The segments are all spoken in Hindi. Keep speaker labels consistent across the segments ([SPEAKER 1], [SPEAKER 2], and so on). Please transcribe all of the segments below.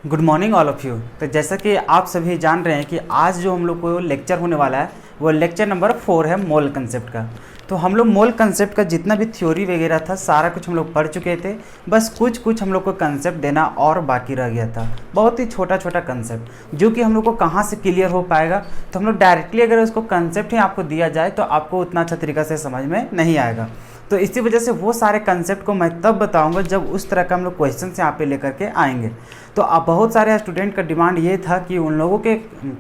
[SPEAKER 1] Good morning all of you. तो जैसा कि आप सभी जान रहे हैं कि आज जो हम लोग को लेक्चर होने वाला है वो लेक्चर नंबर 4 है मोल कंसेप्ट का। तो हम लोग मोल कंसेप्ट का जितना भी थ्योरी वगैरह था सारा कुछ हम लोग पढ़ चुके थे, बस कुछ कुछ हम लोग को कंसेप्ट देना और बाकी रह गया था। बहुत ही छोटा छोटा कंसेप्ट जो कि हम लोग को कहाँ से क्लियर हो पाएगा। तो हम लोग डायरेक्टली अगर उसको कंसेप्ट ही आपको दिया जाए तो आपको उतना अच्छा तरीका से समझ में नहीं आएगा। तो इसी वजह से वो सारे कंसेप्ट को मैं तब बताऊंगा जब उस तरह का हम लोग क्वेश्चन यहाँ पे लेकर के आएंगे। तो अब बहुत सारे स्टूडेंट का डिमांड ये था कि उन लोगों के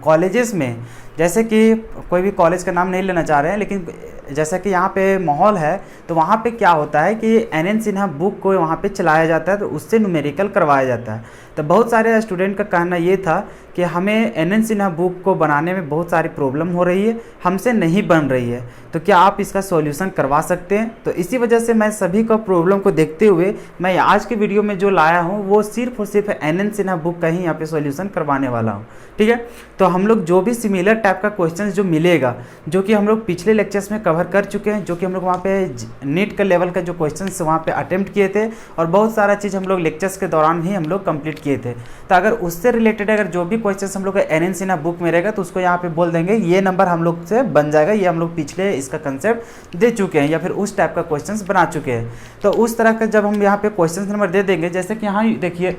[SPEAKER 1] कॉलेजेस में, जैसे कि कोई भी कॉलेज का नाम नहीं लेना चाह रहे हैं, लेकिन जैसा कि यहाँ पे माहौल है तो वहाँ पे क्या होता है कि एन सिन्हा बुक को वहाँ पे चलाया जाता है, तो उससे न्यूमेरिकल करवाया जाता है। तो बहुत सारे स्टूडेंट का कहना ये था कि हमें एन सिन्हा बुक को बनाने में बहुत सारी प्रॉब्लम हो रही है, हमसे नहीं बन रही है, तो क्या आप इसका सॉल्यूशन करवा सकते हैं। तो इसी वजह से मैं सभी का प्रॉब्लम को देखते हुए मैं आज के वीडियो में जो लाया हूँ वो सिर्फ और सिर्फ एन सिन्हा बुक का ही यहाँ पे सॉल्यूशन करवाने वाला हूँ। ठीक है, तो हम लोग जो भी सिमिलर टाइप का क्वेश्चन जो मिलेगा, जो कि हम लोग पिछले लेक्चर्स में कवर कर चुके हैं, जो कि हम लोग वहाँ पे नीट का लेवल का जो क्वेश्चन वहाँ पे अटेम्प्ट किए थे और बहुत सारा चीज़ हम लोग लेक्चर्स के दौरान ही हम लोग कंप्लीट किए थे। तो अगर उससे रिलेटेड अगर जो भी क्वेश्चन हम लोग एन सिन्हा बुक में रहेगा तो उसको यहाँ पे बोल देंगे ये नंबर हम लोग से बन जाएगा, ये हम लोग पिछले इसका कंसेप्ट दे चुके हैं या फिर उस टाइप का क्वेश्चन बना चुके हैं। तो उस तरह का जब हम यहाँ पे क्वेश्चन नंबर दे देंगे, जैसे कि यहाँ देखिए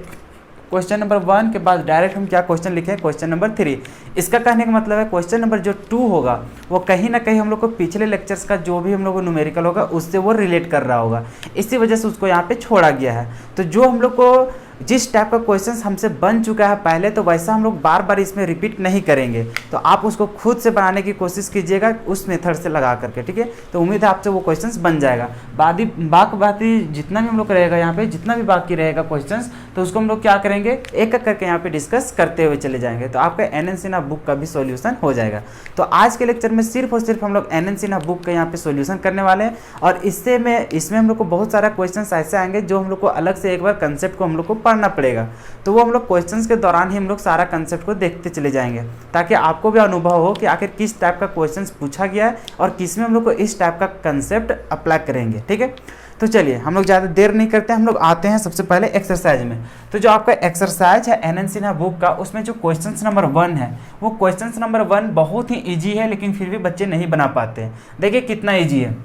[SPEAKER 1] क्वेश्चन नंबर 1 के बाद डायरेक्ट हम क्या क्वेश्चन लिखे हैं, क्वेश्चन नंबर 3। इसका कहने का मतलब है क्वेश्चन नंबर जो 2 होगा वो कहीं ना कहीं हम लोग को पिछले लेक्चर्स का जो भी हम लोग को न्यूमेरिकल होगा उससे वो रिलेट कर रहा होगा, इसी वजह से उसको यहाँ पे छोड़ा गया है। तो जो हम लोग को जिस टाइप का क्वेश्चन हमसे बन चुका है पहले, तो वैसा हम लोग बार बार इसमें रिपीट नहीं करेंगे। तो आप उसको खुद से बनाने की कोशिश कीजिएगा उस मेथड से लगा करके, ठीक है। तो उम्मीद है आपसे वो क्वेश्चंस बन जाएगा। बाकी जितना भी हम लोग रहेगा यहाँ पे, जितना भी बाकी रहेगा क्वेश्चंस, तो उसको हम लोग क्या करेंगे एक एक करके यहाँ पे डिस्कस करते हुए चले जाएंगे। तो आपका एन सिन्हा बुक का भी सॉल्यूशन हो जाएगा। तो आज के लेक्चर में सिर्फ और सिर्फ हम लोग एन सिन्हा बुक का यहाँ पे सॉल्यूशन करने वाले हैं और इसमें हम लोग को बहुत सारा क्वेश्चन ऐसे आएंगे जो हम लोग को अलग से एक बार कंसेप्ट को हम लोग को पढ़ना पड़ेगा। तो वो हम लोग क्वेश्चंस के दौरान ही हम लोग सारा कंसेप्ट को देखते चले जाएंगे ताकि आपको भी अनुभव हो कि आखिर किस टाइप का क्वेश्चंस पूछा गया है और किस में हम लोग को इस टाइप का कंसेप्ट अप्लाई करेंगे। ठीक है, तो चलिए हम लोग ज़्यादा देर नहीं करते हैं, हम लोग आते हैं सबसे पहले एक्सरसाइज में। तो जो आपका एक्सरसाइज है एन सिन्हा बुक का, उसमें जो क्वेश्चन नंबर 1 है वो क्वेश्चन नंबर 1 बहुत ही ईजी है, लेकिन फिर भी बच्चे नहीं बना पाते हैं। देखिए कितना ईजी है।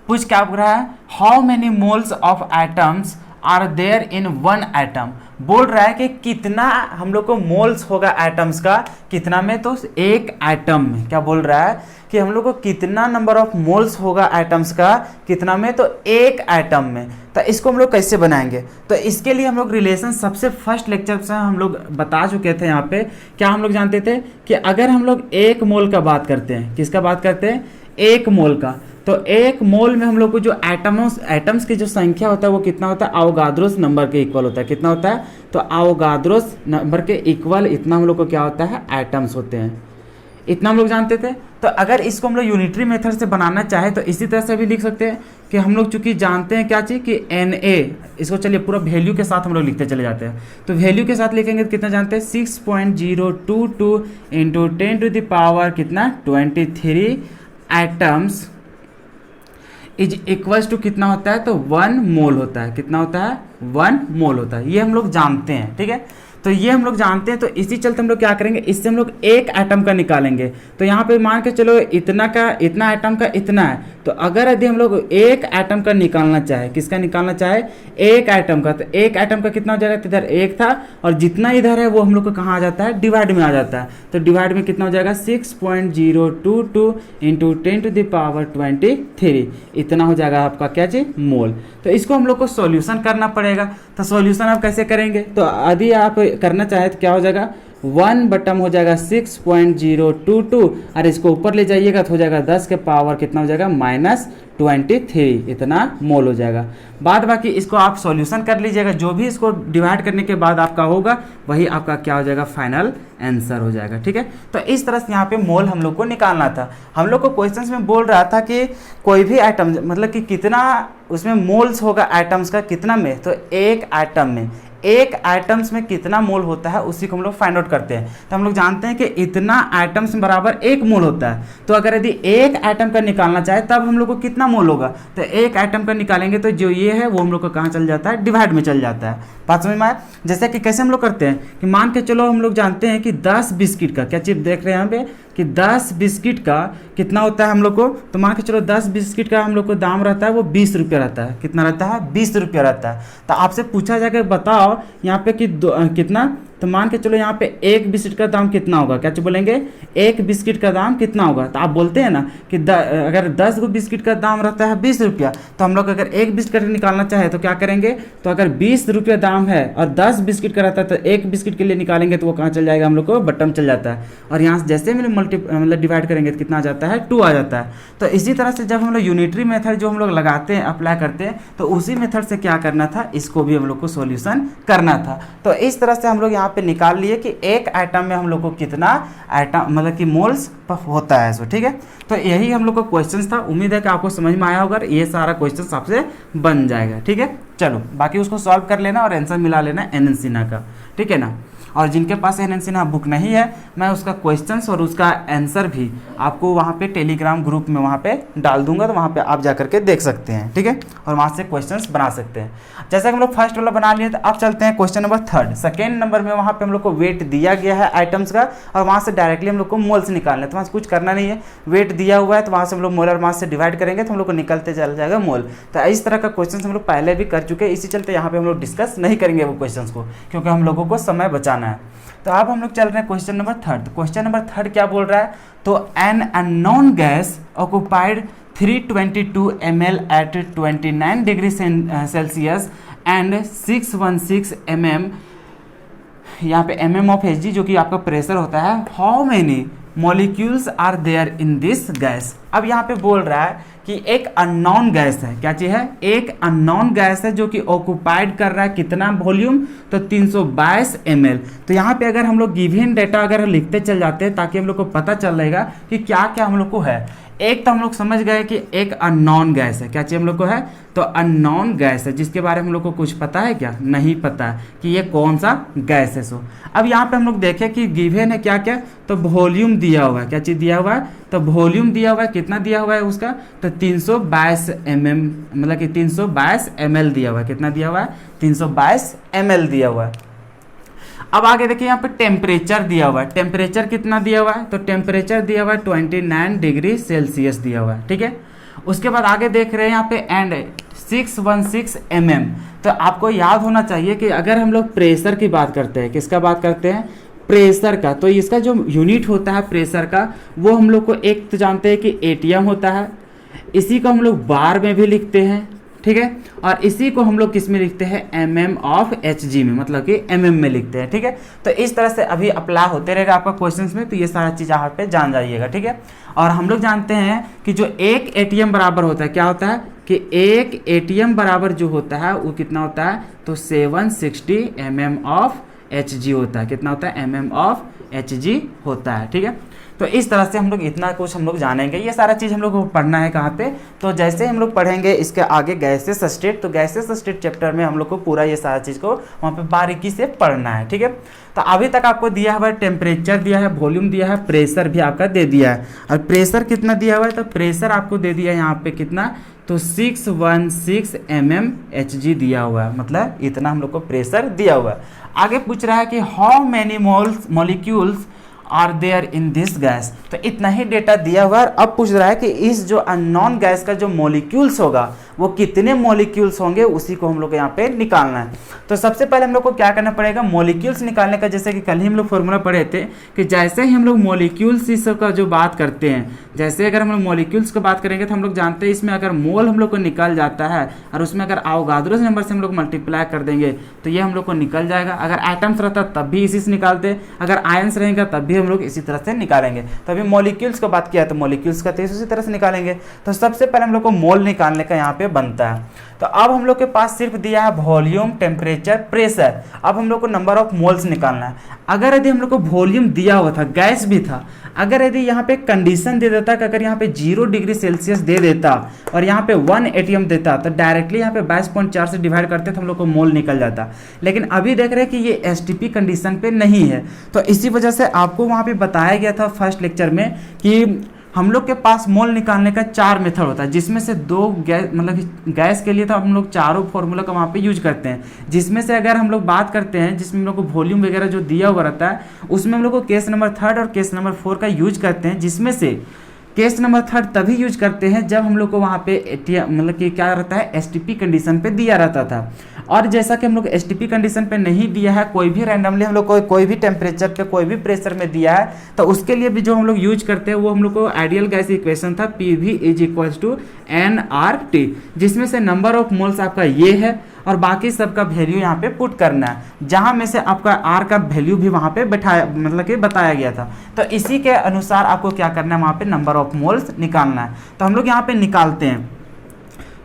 [SPEAKER 1] पूछ क्या बोल रहा है, how many moles of atoms are there in one atom. बोल रहा है कि कितना हम लोग को मोल्स होगा एटम्स का, कितना में, तो एक एटम में। क्या बोल रहा है कि हम लोग को कितना नंबर ऑफ मोल्स होगा एटम्स का, कितना में, तो एक एटम में। तो इसको हम लोग कैसे बनाएंगे, तो इसके लिए हम लोग रिलेशन सबसे फर्स्ट लेक्चर से हम लोग बता चुके थे। यहाँ पे क्या हम लोग जानते थे कि अगर हम लोग एक मोल का बात करते हैं, किसका बात करते हैं, एक मोल का, तो एक मोल में हम लोग को जो एटम्स की जो संख्या होता है वो कितना होता है, आवोगाद्रोस नंबर के इक्वल होता है। कितना होता है, तो आवोगाद्रोस नंबर के इक्वल इतना हम लोग को क्या होता है, एटम्स होते हैं। इतना हम लोग जानते थे। तो अगर इसको हम लोग यूनिटरी मेथड से बनाना चाहे तो इसी तरह से भी लिख सकते हैं कि हम लोग चूंकि जानते हैं क्या चीज़ कि Na, इसको चलिए पूरा वैल्यू के साथ हम लोग लिखते चले जाते हैं। तो वैल्यू के साथ लिखेंगे तो कितना जानते हैं, 6.022 इंटू 10 टू द पावर कितना 23 एटम्स इज इक्वल्स टू कितना होता है, तो 1 मोल होता है। कितना होता है, 1 मोल होता है। ये हम लोग जानते हैं, ठीक है। तो ये हम लोग जानते हैं, तो इसी चलते हम लोग क्या करेंगे, इससे हम लोग एक एटम का निकालेंगे। तो यहाँ पे मान के चलो इतना का इतना एटम का इतना है, तो अगर यदि हम लोग एक एटम का निकालना चाहे, किसका निकालना चाहे, एक एटम का, तो एक एटम का कितना हो जाएगा, तो इधर एक था और जितना इधर है वो हम लोग को कहाँ आ जाता है, डिवाइड में आ जाता है। तो डिवाइड में कितना हो जाएगा, 6.022 इंटू 10 टू द पावर 23, इतना हो जाएगा आपका क्या चीज, मोल। तो इसको हम लोग को सॉल्यूशन करना पड़ेगा। तो सॉल्यूशन आप कैसे करेंगे, तो यदि आप करना चाहे तो क्या हो जाएगा, 1 बटम हो जाएगा 6.022 और इसको ऊपर ले जाइएगा तो हो जाएगा 10 के पावर कितना हो जाएगा, -23, इतना मोल हो जाएगा। बाद बाकी इसको आप सॉल्यूशन कर लीजिएगा, जो भी इसको डिवाइड करने के बाद आपका होगा वही आपका क्या हो जाएगा, फाइनल आंसर हो जाएगा। ठीक है, तो इस तरह से यहाँ पे मोल हम लोग को निकालना था। हम लोग को क्वेश्चंस में बोल रहा था कि कोई भी आइटम मतलब कि कितना उसमें मोल्स होगा एटम्स का, कितना में, तो एक एटम में, एक आइटम्स में कितना मोल होता है उसी को हम लोग फाइंड आउट करते हैं। तो हम लोग जानते हैं कि इतना आइटम्स बराबर एक मोल होता है। तो अगर यदि एक आइटम का निकालना चाहे तब हम लोग को कितना मोल होगा, तो एक आइटम का निकालेंगे तो जो ये है वो हम लोग को कहाँ चल जाता है, डिवाइड में चल जाता है। बात समझ में आया? जैसे कि कैसे हम लोग करते हैं कि मान के चलो हम लोग जानते हैं कि 10 बिस्किट का, क्या चीज देख रहे हैं यहाँ पे कि 10 बिस्किट का कितना होता है हम लोग को, तो मान के चलो 10 बिस्किट का हम लोग को दाम रहता है वो 20 रुपया रहता है। कितना रहता है? 20 रुपया रहता है। तो आपसे पूछा जाएगा बताओ यहाँ पे कि कितना, तो मान के चलो यहाँ पे एक बिस्किट का दाम कितना होगा, क्या बोलेंगे, एक बिस्किट का दाम कितना होगा। तो आप बोलते हैं ना कि अगर 10 गो बिस्किट का दाम रहता है 20 रुपया, तो हम लोग अगर एक बिस्किट निकालना चाहे तो क्या करेंगे, तो अगर 20 रुपया दाम है और 10 बिस्किट का रहता है तो एक बिस्किट के लिए निकालेंगे तो वो कहाँ चल जाएगा, हम लोग को बटन चल जाता है। और यहाँ से जैसे मतलब डिवाइड करेंगे तो कितना आ जाता है, 2 आ जाता है। तो इसी तरह से जब हम लोग यूनिटरी मेथड जो हम लोग लगाते हैं, अप्लाई करते हैं, तो उसी मेथड से क्या करना था, इसको भी हम लोग को सॉल्यूशन करना था। तो इस तरह से हम लोग यहाँ पे निकाल लिए कि एक आइटम में हम लोग को कितना आइटम मतलब कि मोल्स होता है। सो ठीक है, तो यही हम लोग का क्वेश्चन था। उम्मीद है कि आपको समझ में आया होगा, ये सारा क्वेश्चन आपसे बन जाएगा। ठीक है, चलो बाकी उसको सॉल्व कर लेना और आंसर मिला लेना एन सिन्हा का। ठीक है ना, और जिनके पास एन सिन्हा बुक नहीं है, मैं उसका क्वेश्चंस और उसका आंसर भी आपको वहाँ पे टेलीग्राम ग्रुप में वहाँ पे डाल दूंगा, तो वहाँ पे आप जा करके देख सकते हैं। ठीक है, और वहाँ से क्वेश्चंस बना सकते हैं। जैसा कि हम लोग फर्स्ट वाला बना लिए, तो अब चलते हैं क्वेश्चन नंबर 3। सेकेंड नंबर में वहाँ पे हम लोग को वेट दिया गया है आइटम्स का, और वहाँ से डायरेक्टली हम लोग को मोल्स निकालना है। तो वहाँ से कुछ करना नहीं है, वेट दिया हुआ है तो वहाँ से हम लोग मोलर मास से डिवाइड करेंगे तो हम लोग को निकलते चल जाएगा मोल। तो इस तरह का क्वेश्चन हम लोग पहले भी कर चुके हैं, इसी चलते यहाँ पे हम लोग डिस्कस नहीं करेंगे वो क्वेश्चन को, क्योंकि हम लोगों को समय बचाना है। तो अब हम लोग चल रहे हैं क्वेश्चन नंबर 3। क्वेश्चन नंबर 3 क्या बोल रहा है, तो an unknown gas occupied 322 ml at 29 degree Celsius and 616 mm, यहाँ पे mm ऑफ Hg जो कि आपका प्रेशर होता है, how many molecules are there in this gas. अब यहाँ पे बोल रहा है कि एक अननोन गैस है, क्या चीज है, एक अननोन गैस है जो कि ऑक्युपाइड कर रहा है कितना वॉल्यूम, तो 322 ml। तो यहाँ पे अगर हम लोग गिवन डेटा अगर लिखते चल जाते हैं ताकि हम लोग को पता चल रहेगा कि क्या क्या हम लोग को है। एक तो हम लोग समझ गए कि एक अननोन गैस है, क्या चाहिए हम लोग को है, तो अननोन गैस है जिसके बारे में हम लोग को कुछ पता है क्या, नहीं पता है कि ये कौन सा गैस है। सो अब यहाँ पे हम लोग देखें कि गिवन है क्या क्या, तो वॉल्यूम दिया हुआ है, क्या चीज़ दिया हुआ है, तो वॉल्यूम दिया हुआ है, कितना दिया हुआ है उसका, तो 322 mm, मतलब कि 322 ml दिया हुआ है। कितना दिया हुआ है, 322 ml दिया हुआ है। अब आगे देखिए यहाँ पे टेम्परेचर दिया हुआ है, टेम्परेचर कितना दिया हुआ है, तो टेम्परेचर दिया हुआ है 29 डिग्री सेल्सियस दिया हुआ है। ठीक है, उसके बाद आगे देख रहे हैं यहाँ पे एंड 616 mm। तो आपको याद होना चाहिए कि अगर हम लोग प्रेशर की बात करते हैं, किसका बात करते हैं, प्रेशर का, तो इसका जो यूनिट होता है प्रेशर का, वो हम लोग को एक तो जानते हैं कि एटीएम होता है, इसी को हम लोग बार में भी लिखते हैं। ठीक है, और इसी को हम लोग किस में लिखते हैं, mm ऑफ Hg में, मतलब कि mm में लिखते हैं। ठीक है, तो इस तरह से अभी अप्लाई होते रहेगा आपका क्वेश्चंस में, तो ये सारा चीज़ यहाँ पे जान जाइएगा। ठीक है, और हम लोग जानते हैं कि जो एक एटीएम बराबर होता है, क्या होता है कि एक एटीएम बराबर जो होता है वो कितना होता है, तो 760 mm ऑफ Hg होता है। कितना होता है, mm ऑफ Hg होता है। ठीक है, तो इस तरह से हम लोग इतना कुछ हम लोग जानेंगे। ये सारा चीज़ हम लोग को पढ़ना है कहाँ पे, तो जैसे हम लोग पढ़ेंगे इसके आगे गैसेस स्टेट, तो गैसेस स्टेट चैप्टर में हम लोग को पूरा ये सारा चीज़ को वहाँ पे बारीकी से पढ़ना है। ठीक है, तो अभी तक आपको दिया हुआ है टेम्परेचर दिया है, वॉल्यूम दिया है, प्रेशर भी आपका दे दिया है। और प्रेशर कितना दिया हुआ है, तो प्रेशर आपको दे दिया है यहाँ पे कितना, तो 616 mm Hg दिया हुआ है, मतलब इतना हम लोग को प्रेशर दिया हुआ है। आगे पूछ रहा है कि how many molecules are there in this gas, तो इतना ही डेटा दिया हुआ है। अब पूछ रहा है कि इस जो अननोन गैस का जो मॉलिक्यूल्स होगा वो कितने मॉलिक्यूल्स होंगे, उसी को हम लोग यहाँ पे निकालना है। तो सबसे पहले हम लोग को क्या करना पड़ेगा, मॉलिक्यूल्स निकालने का, जैसे कि कल ही हम लोग फॉर्मूला पढ़े थे कि जैसे ही हम लोग मॉलिक्यूल्स इस का जो बात करते हैं, जैसे अगर हम लोग मॉलिक्यूल्स की बात करेंगे तो हम लोग जानते हैं इसमें अगर मोल हम लोग को निकल जाता है और उसमें अगर अवोगाद्रो नंबर से हम लोग मल्टीप्लाई कर देंगे तो ये हम लोग को निकल जाएगा। अगर एटम्स रहता तब भी इसी से निकालते, अगर आयंस रहेगा तब भी हम लोग इसी तरह से निकालेंगे। तो अभी मॉलिक्यूल्स की बात किया तो मॉलिक्यूल्स का तो इसी तरह से निकालेंगे। तो सबसे पहले हम लोग को मोल निकालने का यहाँ पे बनता है। तो अब हम लोग के पास सिर्फ दिया है वॉल्यूम, टेम्परेचर, प्रेशर। अब हम लोग को नंबर ऑफ मोल्स निकालना है। अगर यदि हम लोग को वॉल्यूम दिया हुआ था, गैस भी था, अगर यदि यहाँ पे कंडीशन दे देता देता कि अगर यहाँ पे 0 डिग्री सेल्सियस दे देता और यहाँ पे 1 एटीएम देता तो डायरेक्टली यहाँ पे 22.4 से डिवाइड करते तो हम लोग को मोल निकल जाता। लेकिन अभी देख रहे हैं कि ये एसटीपी कंडीशन पे नहीं है, तो इसी वजह से आपको वहाँ पे बताया गया था फर्स्ट लेक्चर में कि हम लोग के पास मोल निकालने का 4 मेथड होता है, जिसमें से 2 गैस मतलब गैस के लिए तो हम लोग चारों फॉर्मूला का वहाँ पे यूज करते हैं। जिसमें से अगर हम लोग बात करते हैं जिसमें हम लोग को वॉल्यूम वगैरह जो दिया हुआ रहता है उसमें हम लोग को केस नंबर 3 और केस नंबर 4 का यूज करते हैं, जिसमें से केस नंबर 3 तभी यूज करते हैं जब हम लोग को वहाँ पे मतलब कि क्या रहता है एसटीपी कंडीशन पे दिया रहता था। और जैसा कि हम लोग एसटीपी कंडीशन पे नहीं दिया है, कोई भी रैंडमली हम लोग को कोई भी टेम्परेचर पे कोई भी प्रेशर में दिया है, तो उसके लिए भी जो हम लोग यूज करते हैं वो हम लोग को आइडियल गैस इक्वेशन था PV = nRT, जिसमें से नंबर ऑफ मोल्स आपका ये है और बाकी सबका वैल्यू यहाँ पे पुट करना है, जहाँ में से आपका R का वैल्यू भी वहाँ पे बैठाया मतलब कि बताया गया था। तो इसी के अनुसार आपको क्या करना है, वहाँ पे नंबर ऑफ मोल्स निकालना है। तो हम लोग यहाँ पे निकालते हैं,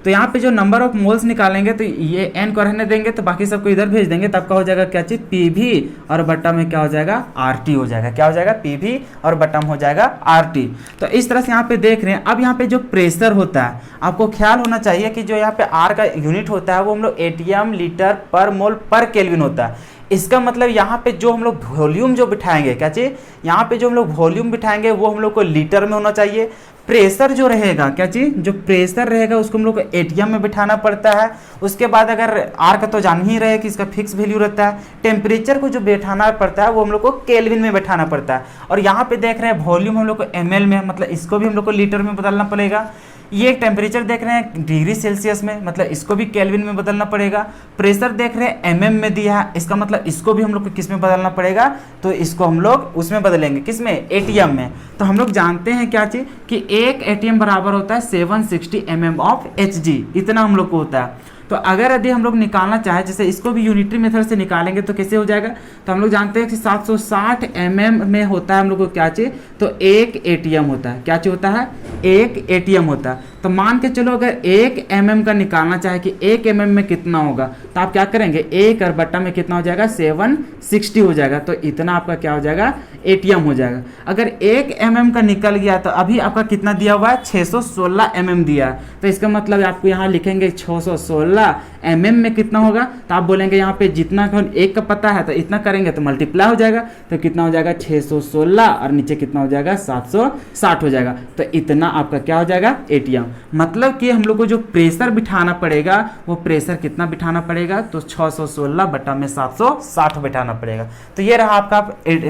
[SPEAKER 1] तो यहाँ पे जो नंबर ऑफ मोल्स निकालेंगे तो ये n को रहने देंगे, तो बाकी सबको इधर भेज देंगे, तब क्या हो जाएगा क्या चीज़ PV और बट्टा में क्या हो जाएगा RT हो जाएगा। क्या हो जाएगा PV और बट्टा में हो जाएगा RT। तो इस तरह से यहाँ पे देख रहे हैं। अब यहाँ पे जो प्रेशर होता है आपको ख्याल होना चाहिए कि जो यहाँ पे R का यूनिट होता है वो हम लोग ATM लीटर पर मोल पर केल्विन होता है। इसका मतलब यहाँ पे जो हम लोग वॉल्यूम जो बिठाएंगे क्या चीज़, यहाँ पे जो हम लोग वॉल्यूम बिठाएंगे वो हम लोग को लीटर में होना चाहिए। प्रेशर जो रहेगा क्या चीज़, जो प्रेशर रहेगा उसको हम लोग को एटीएम में बिठाना पड़ता है। उसके बाद अगर आर का तो जान ही रहे कि इसका फिक्स वैल्यू रहता है। टेम्परेचर को जो बैठाना पड़ता है वो हम लोग को केल्विन में बैठाना पड़ता है। और यहाँ पे देख रहे हैं वॉल्यूम हम लोग को एमएल में, मतलब इसको भी हम लोग को लीटर में बदलना पड़ेगा। ये टेम्परेचर देख रहे हैं डिग्री सेल्सियस में, मतलब इसको भी केल्विन में बदलना पड़ेगा। प्रेशर देख रहे हैं एमएम में दिया है, इसका मतलब इसको भी हम लोग को किस में बदलना पड़ेगा, तो इसको हम लोग उसमें बदलेंगे, किस में, एटीएम में। तो हम लोग जानते हैं क्या चीज़ कि एक एटीएम बराबर होता है 760 mm ऑफ एचजी, इतना हम लोग को होता है। तो अगर यदि हम लोग निकालना चाहे, जैसे इसको भी यूनिटरी मेथड से निकालेंगे तो कैसे हो जाएगा, तो हम लोग जानते हैं कि 760 mm में होता है हम लोग को क्या चाहिए, तो एक एटीएम होता है। क्या चाहिए होता है, एक एटीएम होता है। तो मान के चलो अगर 1 mm का निकालना चाहे कि 1 mm में कितना होगा, तो आप क्या करेंगे, 1 और बट्टा में कितना हो जाएगा, 760 हो जाएगा। तो इतना आपका क्या हो जाएगा, एटीएम हो जाएगा। अगर 1 mm का निकल गया तो अभी आपका कितना दिया हुआ है, 616 mm दिया है। तो इसका मतलब आपको यहाँ लिखेंगे 616 mm में कितना होगा, तो आप बोलेंगे यहाँ पे जितना एक का पता है तो इतना करेंगे तो मल्टीप्लाई हो जाएगा, तो कितना हो जाएगा 616 और नीचे कितना हो जाएगा 760 हो जाएगा। तो इतना आपका क्या हो जाएगा, एटीएम। मतलब कि हम लोग को जो प्रेशर बिठाना पड़ेगा वो प्रेशर कितना बिठाना पड़ेगा, तो 616 बटा में 760 बिठाना पड़ेगा। तो ये रहा आपका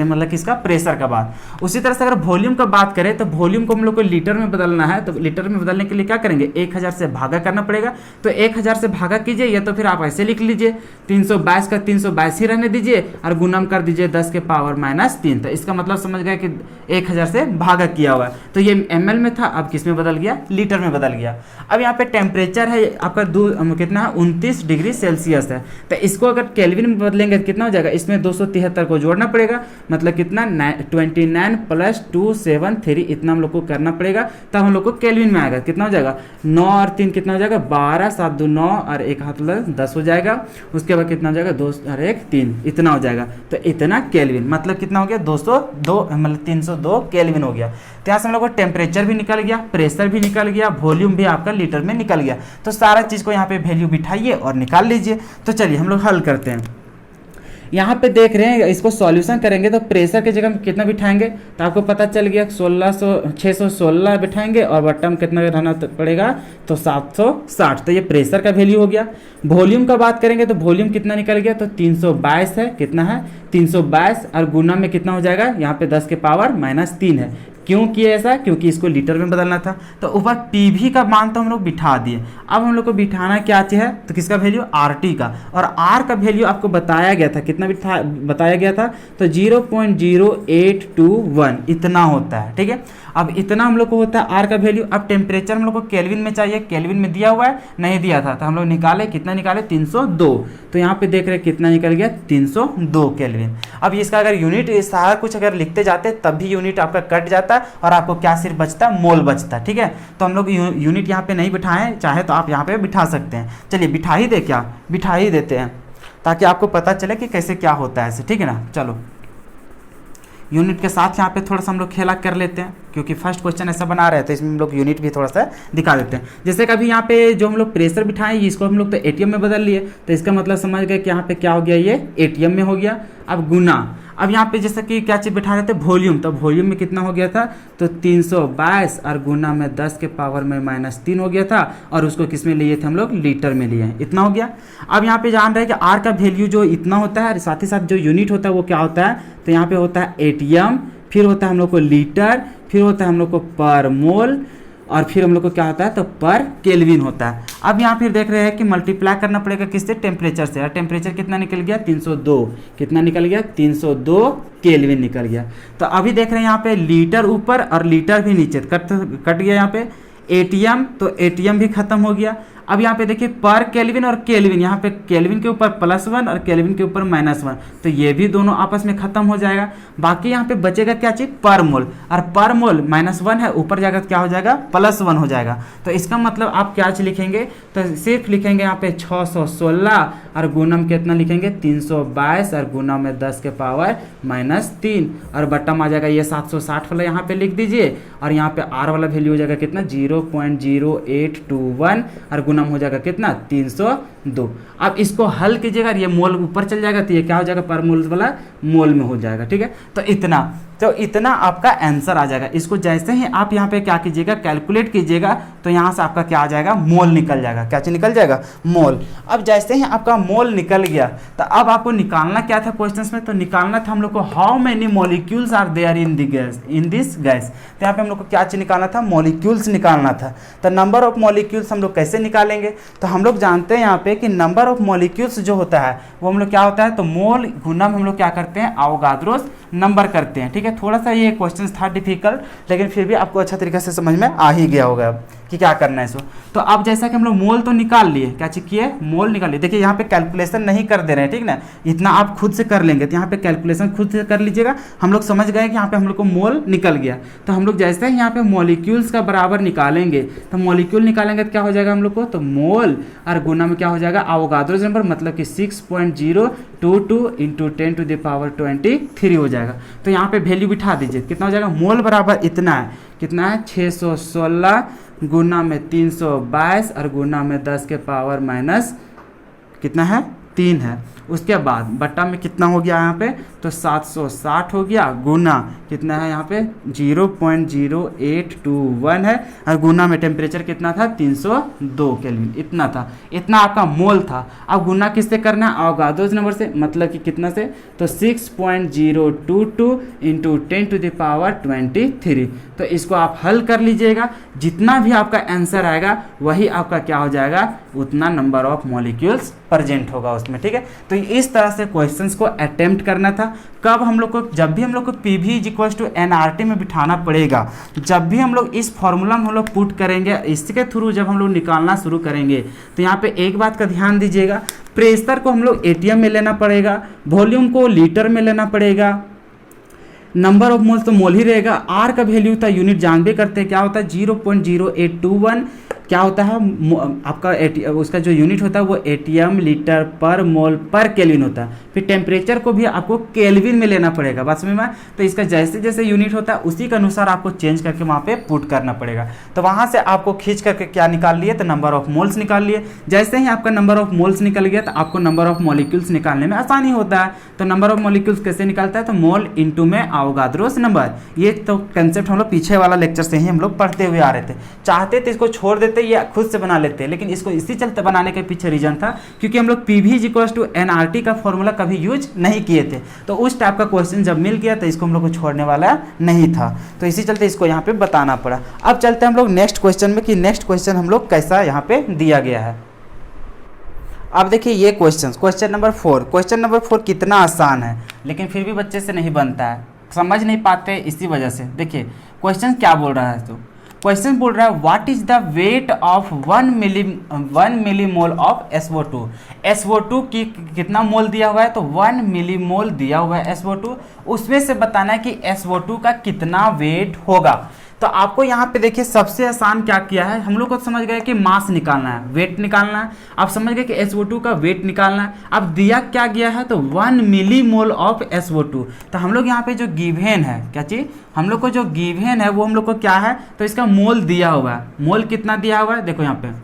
[SPEAKER 1] मतलब किसका, प्रेशर का बात। उसी तरह से अगर वॉल्यूम का बात करें तो वॉल्यूम को हम लोग को लीटर में बदलना है, तो लीटर में बदलने के लिए क्या करेंगे, 1000 से भागा करना पड़ेगा। तो 1000 से भागा कीजिए, या तो फिर आप ऐसे लिख लीजिए 322 का 322 ही रहने दीजिए और गुणम कर दीजिए 10 के पावर -3। तो इसका मतलब समझ गए कि 1000 से भागा किया हुआ है। तो ये ml में था, अब किस में बदल गया, लीटर में बदल गया। अब यहाँ पे टेम्परेचर है आपका कितना है, 29 डिग्री सेल्सियस है। तो इसको अगर केल्विन में बदलेंगे तो कितना हो जाएगा, इसमें 273 को जोड़ना पड़ेगा, मतलब कितना 29 + 273 इतना हम लोग को करना पड़ेगा, तब हम लोग को केल्विन में आएगा। कितना हो जाएगा, 9 और 3 कितना हो जाएगा, 12, 7 2 9 और 1 हाथ 10 हो जाएगा। उसके बाद कितना हो जाएगा, 2 और 1 3, इतना हो जाएगा। तो इतना केल्विन मतलब कितना हो गया, 202 मतलब 302 केल्विन हो गया। तो यहाँ से हम लोग को टेम्परेचर भी निकल गया, प्रेशर भी निकल गया, वॉल्यूम भी आपका लीटर में निकल गया। तो सारा चीज़ को यहाँ पे वैल्यू बिठाइए और निकाल लीजिए। तो चलिए हम लोग हल करते हैं। यहाँ पे देख रहे हैं, इसको सॉल्यूशन करेंगे तो प्रेशर की जगह कितना बिठाएंगे, तो आपको पता चल गया 616 बिठाएंगे और बट्टा में कितना रहना पड़ेगा, तो 760। तो ये प्रेशर का वैल्यू हो गया। वॉल्यूम का बात करेंगे तो वॉल्यूम कितना निकल गया, तो 322 है, कितना है 322 और गुना में कितना हो जाएगा, यहाँ पे 10 के पावर -3 है। क्यों किया ऐसा, क्योंकि इसको लीटर में बदलना था। तो ऊपर पीवी का मान तो हम लोग बिठा दिए। अब हम लोग को बिठाना क्या चाहिए, तो किसका वैल्यू, आरटी का। और आर का वैल्यू आपको बताया गया था, कितना बताया गया था, तो 0.0821 इतना होता है। ठीक है, अब इतना हम लोग को होता है आर का वैल्यू। अब टेम्परेचर हम लोग को केल्विन में चाहिए, केल्विन में दिया हुआ है, नहीं दिया था, तो हम लोग निकाले, कितना निकाले, 302। तो यहाँ पे देख रहे हैं कितना निकल गया, 302 केल्विन। अब इसका अगर यूनिट सारा कुछ अगर लिखते जाते तब भी यूनिट आपका कट जाता है और आपको क्या सिर्फ बचता है, मोल बचता है। ठीक है, तो हम लोग यूनिट यहाँ पे नहीं बिठाएं, चाहे तो आप यहाँ पे बिठा सकते हैं। चलिए बिठा ही दे, क्या बिठा ही देते हैं ताकि आपको पता चले कि कैसे क्या होता है ऐसे। ठीक है ना, चलो यूनिट के साथ यहाँ पे थोड़ा सा हम लोग खेला कर लेते हैं, क्योंकि फर्स्ट क्वेश्चन ऐसा बना रहे थे, इसमें हम लोग यूनिट भी थोड़ा सा दिखा देते हैं। जैसे कि अभी यहाँ पे जो हम लोग प्रेशर बिठाएं, इसको हम लोग तो एटीएम में बदल लिए, तो इसका मतलब समझ गए कि यहाँ पे क्या हो गया, ये एटीएम में हो गया। अब गुना, अब यहाँ पे जैसे कि क्या चीज़ बिठा रहे थे, वॉल्यूम, तो वॉल्यूम में कितना हो गया था, तो 322 और गुना में 10 के पावर में -3 हो गया था, और उसको किस में लिए थे हम लोग, लीटर में लिए हैं, इतना हो गया। अब यहाँ पे जान रहे हैं कि आर का वैल्यू जो इतना होता है, साथ ही साथ जो यूनिट होता है वो क्या होता है, तो यहाँ पे होता है एटीएम, फिर होता है हम लोग को लीटर, फिर होता है हम लोग को पर मोल, और फिर हम लोग को क्या होता है, तो पर केल्विन होता है। अब यहाँ फिर देख रहे हैं कि मल्टीप्लाई करना पड़ेगा किससे, टेम्परेचर से, और टेम्परेचर कितना निकल गया, 302, कितना निकल गया, 302 केल्विन निकल गया। तो अभी देख रहे हैं यहाँ पे लीटर ऊपर और लीटर भी नीचे, कट गया यहाँ पे एटीएम, तो एटीएम भी खत्म हो गया। अब यहाँ पे देखिए पर केल्विन और केल्विन, यहाँ पे केल्विन के ऊपर +1 और केल्विन के ऊपर -1, तो ये भी दोनों आपस में खत्म हो जाएगा। बाकी यहाँ पे बचेगा क्या चीज, पर मोल, और पर मोल -1 है, ऊपर जाकर क्या हो जाएगा, +1 हो जाएगा। तो इसका मतलब आप क्या चीज लिखेंगे, तो सिर्फ लिखेंगे यहाँ पे 616 और गुणम कितना लिखेंगे, 322 और गुणा में 10 के पावर -3, और बट्टम आ जाएगा ये 760 वाला यहाँ पे लिख दीजिए, और यहाँ पे आर वाला वैल्यू हो जाएगा कितना, 0.0821, और गुणम हो जाएगा कितना, 302। अब इसको हल कीजिएगा, ये मोल ऊपर चल जाएगा, तो ये क्या हो जाएगा, पर मोल वाला मोल में हो जाएगा, ठीक है। तो इतना आपका आंसर आ जाएगा। इसको जैसे ही आप यहाँ पे क्या कीजिएगा, कैलकुलेट कीजिएगा, तो यहाँ से आपका क्या आ जाएगा, मोल निकल जाएगा। क्या चीज निकल जाएगा, मोल। अब जैसे ही आपका मोल निकल गया, तो अब आपको निकालना क्या था क्वेश्चन में, तो निकालना था हम लोग को how many molecules are there in this gas. तो यहाँ पे हम लोग को क्या चीज निकालना था, मॉलिक्यूल्स निकालना था। तो नंबर ऑफ मॉलिक्यूल्स हम लोग कैसे निकालेंगे, तो हम लोग जानते हैं यहाँ पे कि नंबर ऑफ मॉलिक्यूल्स जो होता है वो हम लोग क्या होता है, तो मोल गुणम हम लोग क्या करते हैं, अवोगाद्रोस नंबर करते हैं, ठीक है। थोड़ा सा ये क्वेश्चन था डिफिकल्ट, लेकिन फिर भी आपको अच्छा तरीके से समझ में आ ही गया होगा कि क्या करना है इसको। तो अब जैसा कि हम लोग मोल तो निकाल लिए, क्या चीज किए, मोल निकाल लिए। देखिए यहाँ पे कैलकुलेशन नहीं कर दे रहे हैं, ठीक ना, इतना आप खुद से कर लेंगे, तो यहाँ पे कैलकुलेशन खुद से कर लीजिएगा। हम लोग समझ गए कि यहाँ पे हम लोग को मोल निकल गया, तो हम लोग जैसे ही यहाँ पे मॉलिक्यूल्स का बराबर निकालेंगे, तो मॉलिक्यूल निकालेंगे तो क्या हो जाएगा हम लोग को, तो मोल और गुना में क्या हो जाएगा, अवोगाद्रोस नंबर, मतलब कि 6.022 इंटू 10⁻23 हो जाएगा। तो यहाँ पे वैल्यू बिठा दीजिए, कितना हो जाएगा, मोल बराबर इतना है, कितना है, 616 गुना में 322 और गुना में 10 के पावर माइनस कितना है, 3 है। उसके बाद बट्टा में कितना हो गया यहाँ पे, तो 760 हो गया, गुना कितना है यहाँ पे 0.0821 है, और गुना में टेम्परेचर कितना था, 302 केल्विन, इतना था, इतना आपका मोल था। अब गुना किससे करना है, अवोगाद्रोस नंबर से, मतलब कि कितना से, तो 6.022 इंटू 10⁻23। तो इसको आप हल कर लीजिएगा, जितना भी आपका आंसर आएगा वही आपका क्या हो जाएगा, उतना नंबर ऑफ मॉलिक्यूल्स प्रेजेंट होगा उसमें, ठीक है। तो इस तरह से क्वेश्चंस को अटेम्प्ट करना था। कब हम लोग को, जब भी हम लोग को PV = nRT में बिठाना पड़ेगा, जब भी हम लोग इस फॉर्मूला में हम लोग पुट करेंगे, इसके थ्रू जब हम लोग निकालना शुरू करेंगे, तो यहाँ पे एक बात का ध्यान दीजिएगा, प्रेशर को हम लोग ATM में लेना पड़ेगा, वॉल्यूम को लीटर में लेना पड़ेगा, नंबर ऑफ मोल्स तो मोल ही रहेगा, आर का वैल्यू था, यूनिट जानबे करते हैं क्या होता है, 0.0821 क्या होता है आपका उसका जो यूनिट होता है वो एटीएम, लीटर, पर मोल, पर केल्विन होता है। फिर टेम्परेचर को भी आपको केल्विन में लेना पड़ेगा, बात समझ में। तो इसका जैसे जैसे यूनिट होता है उसी के अनुसार आपको चेंज करके वहाँ पे पुट करना पड़ेगा। तो वहाँ से आपको खींच करके क्या निकाल लिए, तो नंबर ऑफ मोल्स निकाल लिए। जैसे ही आपका नंबर ऑफ मोल्स निकल गया तो आपको नंबर ऑफ मॉलिक्यूल्स निकालने में आसानी होता है। तो नंबर ऑफ मॉलिक्यूल्स कैसे निकालता है, तो मोल इंटू में अवोगाद्रोस नंबर। ये तो कंसेप्ट हम लोग पीछे वाला लेक्चर से ही हम लोग पढ़ते हुए आ रहे थे। चाहते तो इसको छोड़ देते या खुद से बना लेते हैं, लेकिन इसको इसी चलते बनाने के पीछे रीजन था क्योंकि हम लोग PV = nRT का फॉर्मूला कभी यूज नहीं किए थे। तो उस टाइप का क्वेश्चन जब मिल गया तो इसको हम लोग को छोड़ने वाला नहीं था, तो इसी चलते इसको यहाँ पे बताना पड़ा। अब चलते हैं हम लोग नेक्स्ट क्वेश्चन में कि नेक्स्ट क्वेश्चन हम लोग कैसा यहाँ पे दिया गया है। अब देखिए ये क्वेश्चन नंबर 4। क्वेश्चन नंबर 4 कितना आसान है, लेकिन फिर भी बच्चे से नहीं बनता है, समझ नहीं पाते इसी वजह से। देखिए क्वेश्चन क्या बोल रहा है, तो क्वेश्चन बोल रहा है what is the weight of 1 millimole of SO2। SO2 की कितना मोल दिया हुआ है, तो 1 मिलीमोल दिया हुआ है SO2। उसमें से बताना है कि SO2 का कितना वेट होगा। तो आपको यहाँ पे देखिए सबसे आसान क्या किया है, हम लोग को समझ गए कि मास निकालना है, वेट निकालना है। आप समझ गए कि SO2 का वेट निकालना है। अब दिया क्या गया है, तो 1 मिलीमोल ऑफ SO2। तो हम लोग यहाँ पे जो गिवेन है, क्या चीज़, हम लोग को जो गिवेन है वो हम लोग को क्या है, तो इसका मोल दिया हुआ है। मोल कितना दिया हुआ है, देखो यहाँ पे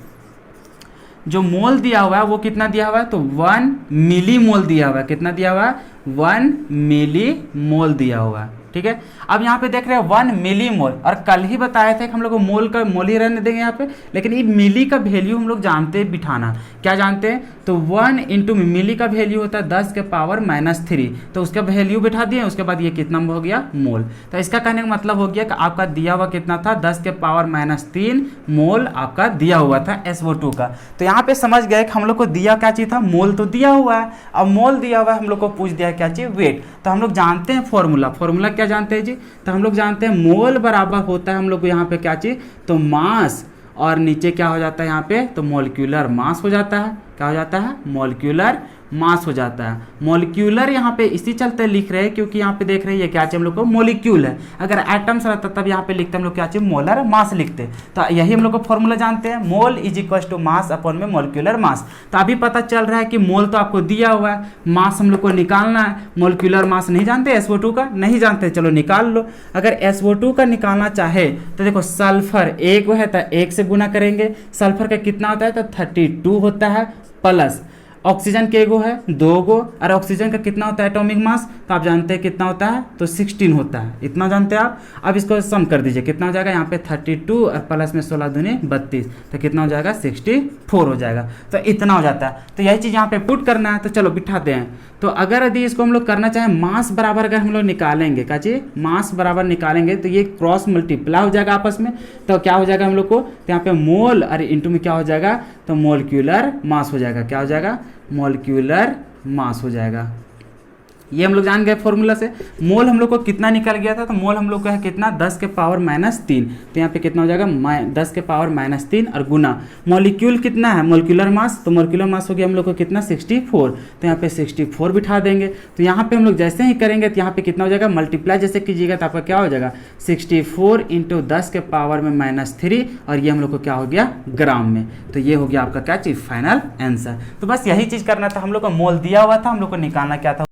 [SPEAKER 1] जो मोल दिया हुआ है वो कितना दिया हुआ है, तो 1 मिली मोल दिया हुआ है। कितना दिया हुआ है, 1 मिली मोल दिया हुआ है। ठीक है, अब यहाँ पे देख रहे हैं 1 मिली मोल, और कल ही बताया था कि हम लोग को मोल का मोल ही रहने देंगे यहाँ पे, लेकिन ये मिली का वैल्यू हम लोग जानते हैं बिठाना। क्या जानते हैं, तो 1 इंटू मिली का वैल्यू होता है 10 के पावर -3, तो उसका वैल्यू बिठा दिए। उसके बाद ये कितना हो गया, मोल। तो इसका कहने का मतलब हो गया कि आपका दिया हुआ कितना था, 10 के पावर -3 मोल आपका दिया हुआ था SO2 का। तो यहाँ पे समझ गए कि हम लोग को दिया क्या चीज़ था, मोल तो दिया हुआ है। अब मोल दिया हुआ है, हम लोग को पूछ दिया है क्या चीज़, वेट। तो हम लोग जानते हैं फॉर्मूला क्या जानते हैं जी, तो हम लोग जानते हैं मोल बराबर होता है हम लोग को यहाँ पे क्या चीज़, तो मास, और नीचे क्या हो जाता है यहाँ पे, तो मॉलिक्यूलर मास हो जाता है। क्या हो जाता है, मॉलिक्यूलर मास हो जाता है। मॉलिक्यूलर यहाँ पे इसी चलते लिख रहे हैं क्योंकि यहाँ पे देख रहे हैं ये क्या चाहिए हम लोग को, मॉलिक्यूल है। अगर एटम्स रहता तब यहाँ पे लिखते हम लोग क्या चाहिए, मोलर मास लिखते। तो यही हम लोग को फॉर्मूला जानते हैं, mole is equal to mass upon में मॉलिक्यूलर मास। तो अभी पता चल रहा है कि मोल तो आपको दिया हुआ है, मास हम लोग को निकालना है। मॉलिक्यूलर मास नहीं जानते, SO2 का नहीं जानते, चलो निकाल लो। अगर SO2 का निकालना चाहे तो देखो सल्फर एक है तो 1 से गुना करेंगे। सल्फर का कितना होता है, तो 32 होता है, प्लस ऑक्सीजन के गो है 2 गो, और ऑक्सीजन का कितना होता है एटॉमिक मास, तो आप जानते हैं कितना होता है, तो 16 होता है। इतना जानते हैं आप। अब इसको सम कर दीजिए, कितना हो जाएगा यहाँ पे 32 और प्लस में 16 दूनी 32, तो कितना हो जाएगा 64 हो जाएगा। तो इतना हो जाता है। तो यही चीज़ यहाँ पे पुट करना है। तो चलो बिठाते हैं। तो अगर यदि इसको हम लोग करना चाहें मास बराबर, अगर हम लोग निकालेंगे क्या चीज़, मास बराबर निकालेंगे तो ये क्रॉस मल्टीप्लाई हो जाएगा आपस में। तो क्या हो जाएगा हम लोग को, तो यहाँ पे मोल और इंटू में क्या हो जाएगा, तो मॉलिक्यूलर मास हो जाएगा। क्या हो जाएगा, मॉलिक्यूलर मास हो जाएगा। ये हम लोग जान गए फॉर्मूला से। मोल हम लोग को कितना निकल गया था, तो मोल हम लोग का है कितना, 10 के पावर -3। तो यहाँ पे कितना हो जाएगा, 10 के पावर -3 और गुना मॉलिक्यूल कितना है, मॉलिक्यूलर मास, तो मॉलिक्यूलर मास हो गया हम लोग को कितना 64। तो यहाँ पे 64 बिठा देंगे। तो यहाँ पे हम लोग जैसे ही करेंगे तो यहाँ पे कितना हो जाएगा, मल्टीप्लाई जैसे कीजिएगा तो आपका क्या हो जाएगा 64 इंटू 10 के पावर में -3, और ये हम लोग को क्या हो गया, ग्राम में। तो ये हो गया आपका क्या चीज़, फाइनल आंसर। तो बस यही चीज़ करना था। हम लोग को मोल दिया हुआ था, हम लोग को निकालना क्या था,